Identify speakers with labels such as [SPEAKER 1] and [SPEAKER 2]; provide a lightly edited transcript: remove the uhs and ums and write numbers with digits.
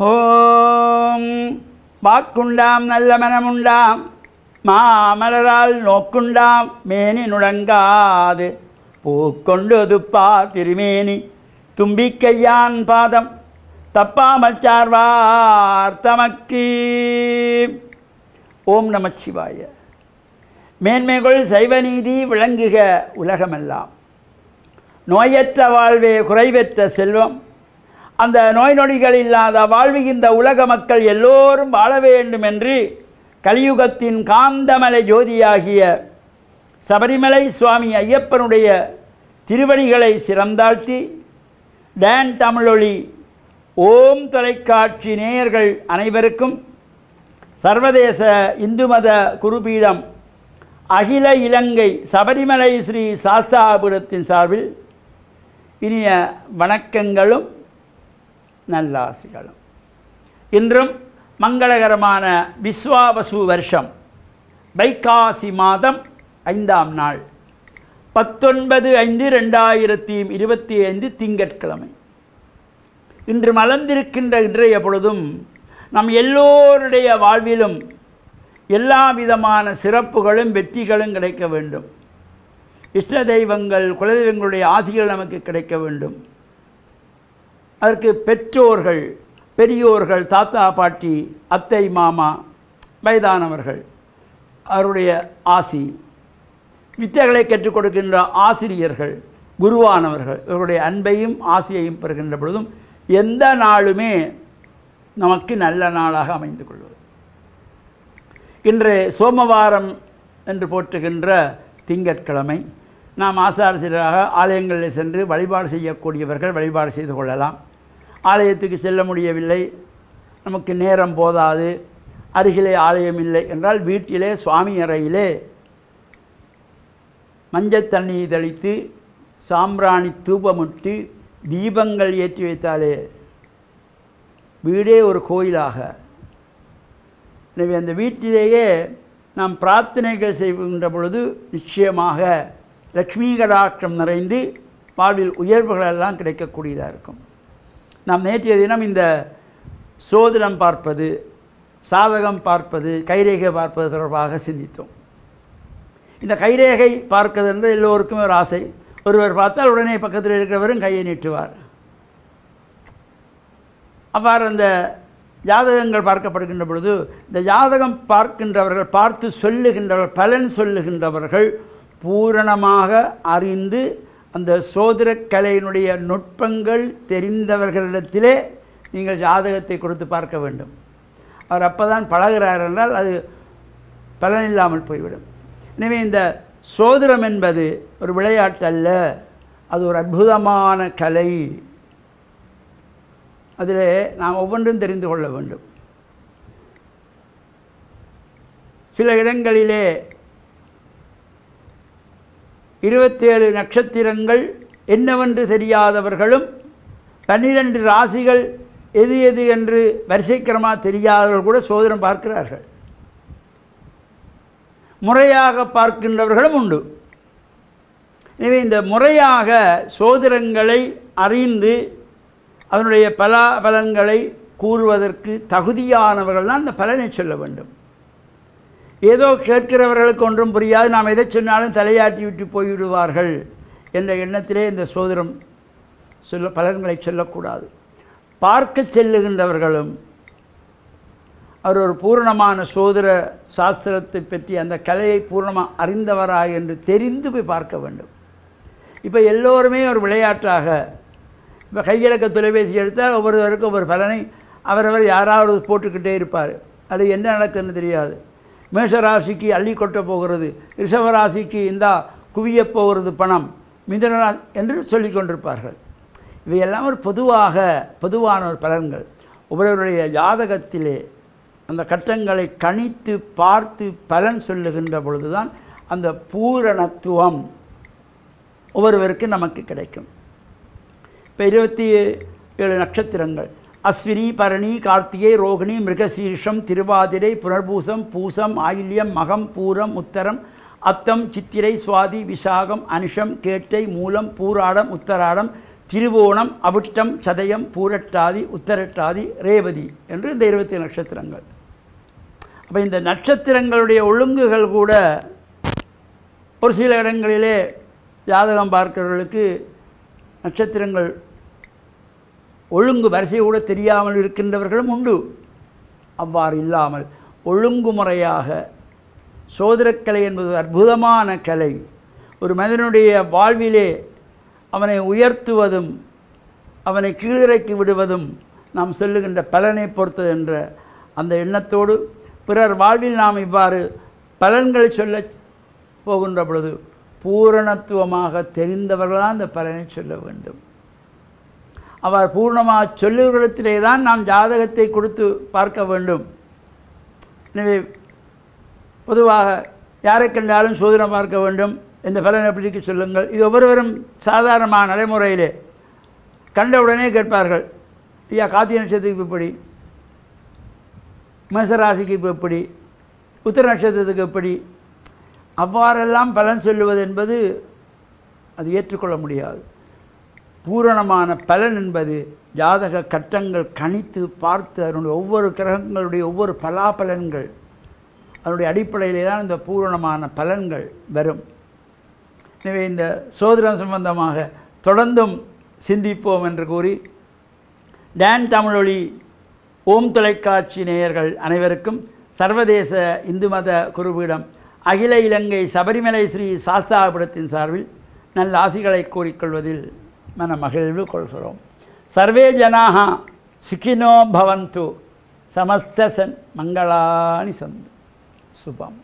[SPEAKER 1] ஓம் வாக்குண்டாம் நல்ல மனமுண்டாம் மாமலரால் நோக்குண்டாம் மேனி நுடங்காது பூக்கொண்டு துப்பா திருமேனி தும்பிக்கையான் பாதம் தப்பாமல் சார்வார் தமக்கு. ஓம் நமச்சிவாய. மேன்மைகள் சைவநீதி விளங்குக உலகமெல்லாம். நோயற்ற வாழ்வே குறைவற்ற செல்வம். அந்த நோய் நொடிகள் இல்லாத வாழ்வுகின்ற உலக மக்கள் எல்லோரும் வாழ வேண்டும் என்று கலியுகத்தின் காந்தமலை ஜோதியாகிய சபரிமலை சுவாமி ஐயப்பனுடைய திருவடிகளை சிறந்தாழ்த்தி டான் தமிழொலி ஓம் தொலைக்காட்சி நேயர்கள் அனைவருக்கும் சர்வதேச இந்து மத குருபீடம் அகில இலங்கை சபரிமலை ஸ்ரீ சாஸ்தாபுரத்தின் சார்பில் இனிய வணக்கங்களும் நல்லாசிகளும். இன்றும் மங்களகரமான விஸ்வாவசு வருஷம் வைகாசி மாதம் 5ஆம் நாள் 19/5/2025 திங்கட்கிழமை. இன்று மலர்ந்திருக்கின்ற இன்றைய பொழுதும் நம் எல்லோருடைய வாழ்விலும் எல்லா விதமான சிறப்புகளும் வெற்றிகளும் கிடைக்க வேண்டும். இஷ்ட தெய்வங்கள் குலதெய்வங்களுடைய ஆசிகள் நமக்கு கிடைக்க வேண்டும். அதற்கு பெற்றோர்கள் பெரியோர்கள் தாத்தா பாட்டி அத்தை மாமா வயதானவர்கள் அவருடைய ஆசி, வித்தைகளை கற்றுக் கொடுக்கின்ற ஆசிரியர்கள் குருவானவர்கள் இவருடைய அன்பையும் ஆசியையும் பெறுகின்ற பொழுதும் எந்த நாளுமே நமக்கு நல்ல நாளாக அமைந்து கொள்வது. இன்று சோமவாரம் என்று போற்றுகின்ற திங்கட்கிழமை. நாம் ஆசாரசீராக ஆலயங்களில் சென்று வழிபாடு செய்யக்கூடியவர்கள் வழிபாடு செய்து கொள்ளலாம். ஆலயத்துக்கு செல்ல முடியவில்லை, நமக்கு நேரம் போதாது, அருகிலே ஆலயம் இல்லை என்றால் வீட்டிலே சுவாமி அறையிலே மஞ்சள் தண்ணீர் தெளித்து சாம்பிராணி தூபமிட்டு தீபங்கள் ஏற்றி வைத்தாலே வீடே ஒரு கோயிலாக. எனவே அந்த வீட்டிலேயே நாம் பிரார்த்தனைகள் செய்கின்ற பொழுது நிச்சயமாக லக்ஷ்மி கடாட்சம் நிறைந்து வாழ்வில் உயர்வுகளெல்லாம் கிடைக்கக்கூடியதாக இருக்கும். நாம் நேற்றைய தினம் இந்த சோதிடம் பார்ப்பது, சாதகம் பார்ப்பது, கைரேகை பார்ப்பது தொடர்பாக சிந்தித்தோம். இந்த கைரேகை பார்க்கிறது என்று எல்லோருக்குமே ஒரு ஆசை. ஒருவர் பார்த்தால் உடனே பக்கத்தில் இருக்கிறவரும் கையை நீட்டுவார். அவ்வாறு அந்த ஜாதகங்கள் பார்க்கப்படுகின்ற பொழுது இந்த ஜாதகம் பார்க்கின்றவர்கள், பார்த்து சொல்லுகின்றவர்கள், பலன் சொல்லுகின்றவர்கள் பூரணமாக அறிந்து அந்த சோதிடக்கலையினுடைய நுட்பங்கள் தெரிந்தவர்களிடத்திலே நீங்கள் ஜாதகத்தை கொடுத்து பார்க்க வேண்டும். அவர் அப்போ தான் பழகிறார் என்றால் அது பலன் இல்லாமல் போய்விடும். எனவே இந்த சோதிடம் என்பது ஒரு விளையாட்டு அல்ல, அது ஒரு அற்புதமான கலை. அதில் நாம் ஒவ்வொன்றும் தெரிந்து கொள்ள வேண்டும். சில இடங்களிலே 27 நட்சத்திரங்கள் என்னவென்று தெரியாதவர்களும் 12 ராசிகள் எது எது என்று வரிசைக்கிரமாக தெரியாதவர்கள் கூட சோதிடம் பார்க்கிறார்கள். முறையாக பார்க்கின்றவர்களும் உண்டு. எனவே இந்த முறையாக சோதிடங்களை அறிந்து அதனுடைய பலன்களை கூறுவதற்கு தகுதியானவர்கள் தான் இந்த பலனை சொல்ல வேண்டும். ஏதோ கேட்கிறவர்களுக்கு ஒன்றும் புரியாது, நாம் எதை சொன்னாலும் தலையாட்டி விட்டு போய்விடுவார்கள் என்ற எண்ணத்திலே இந்த சோதிடம் பலன்களை சொல்லக்கூடாது. பார்க்க செல்லுகின்றவர்களும் அவர் ஒரு பூரணமான சோதிட சாஸ்திரத்தை பற்றி அந்த கலையை பூர்ணமாக அறிந்தவராக என்று தெரிந்து போய் பார்க்க வேண்டும். இப்போ எல்லோருமே ஒரு விளையாட்டாக இப்போ கையிலக்க தொலைபேசி எடுத்தால் ஒவ்வொருவருக்கும் ஒவ்வொரு பலனை அவரவர் யாராவது போட்டுக்கிட்டே இருப்பார். அது என்ன நடக்குதுன்னு தெரியாது. மேஷராசிக்கு அள்ளி கொட்ட போகிறது, ரிஷபராசிக்கு இந்தா குவியப் போகிறது பணம், மிதுன என்று சொல்லி கொண்டிருப்பார்கள். இவையெல்லாம் ஒரு பொதுவான ஒரு பலன்கள். ஒவ்வொருவருடைய ஜாதகத்திலே அந்த கட்டங்களை கணித்து பார்த்து பலன் சொல்லுகின்ற பொழுதுதான் அந்த பூரணத்துவம் ஒவ்வொருவருக்கு நமக்கு கிடைக்கும். இப்போ 27 நட்சத்திரங்கள் அஸ்வினி, பரணி, கார்த்திகை, ரோகிணி, மிருகசீரிஷம், திருவாதிரை, புனர்பூசம், பூசம், ஆயில்யம், மகம், பூரம், உத்தரம், அத்தம், சித்திரை, சுவாதி, விசாகம், அனுஷம், கேட்டை, மூலம், பூராடம், உத்தராடம், திருவோணம், அவிட்டம், சதயம், பூரட்டாதி, உத்தரட்டாதி, ரேவதி என்று இந்த 20 நட்சத்திரங்கள். அப்போ இந்த நட்சத்திரங்களுடைய ஒழுங்குகள் கூட ஒரு சில இடங்களிலே ஜாதகம் பார்க்கிறவர்களுக்கு நட்சத்திரங்கள் ஒழுங்கு வரிசை கூட தெரியாமல் இருக்கின்றவர்களும் உண்டு. அவ்வாறு இல்லாமல் ஒழுங்குமுறையாக சோதரக்கலை என்பது அற்புதமான கலை. ஒரு மனிதனுடைய வாழ்விலே அவனை உயர்த்துவதும் அவனை கீழிறக்கி விடுவதும் நாம் சொல்லுகின்ற பலனை பொறுத்தது என்ற அந்த எண்ணத்தோடு பிறர் வாழ்வில் நாம் இவ்வாறு பலன்களை சொல்ல போகின்ற பொழுது பூரணத்துவமாக தெரிந்தவர்களால் அந்த பலனை சொல்ல வேண்டும். அவர் பூர்ணமாக சொல்லுவரிடத்திலே தான் நாம் ஜாதகத்தை கொடுத்து பார்க்க வேண்டும். எனவே பொதுவாக யாரை கண்டாலும் சோதனை பார்க்க வேண்டும், இந்த பலன் எப்படி சொல்லுங்கள். இது ஒவ்வொருவரும் சாதாரணமான நடைமுறையிலே கண்டவுடனே கேட்பார்கள். ஐயா, கார்த்திகை நட்சத்திரத்துக்கு எப்படி, மேசராசிக்கு இப்போ எப்படி, உத்திர நட்சத்திரத்துக்கு எப்படி, அவ்வாறெல்லாம் பலன் சொல்லுவது என்பது அது ஏற்றுக்கொள்ள முடியாது. பூரணமான பலன் என்பது ஜாதக கட்டங்கள் கணித்து பார்த்து அதனுடைய ஒவ்வொரு கிரகங்களுடைய ஒவ்வொரு பலாபலன்கள் அதனுடைய அடிப்படையிலே தான் இந்த பூரணமான பலன்கள் வரும். எனவே இந்த சோதிடம் சம்பந்தமாக தொடர்ந்தும் சிந்திப்போம் என்று கூறி டான் தமிழொலி ஓம் தொலைக்காட்சி நேயர்கள் அனைவருக்கும் சர்வதேச இந்து மத குருபீடம் அகில இலங்கை சபரிமலை ஸ்ரீ சாஸ்தாபுரத்தின் சார்பில் நல்ல ஆசிகளை கூறிக்கொள்வதில் மன மகிழ்வு கொள்கிறோம். சர்வே ஜனாக சுகினோ பவந்து, சமஸ்த மங்களானி சந்து சுபம்.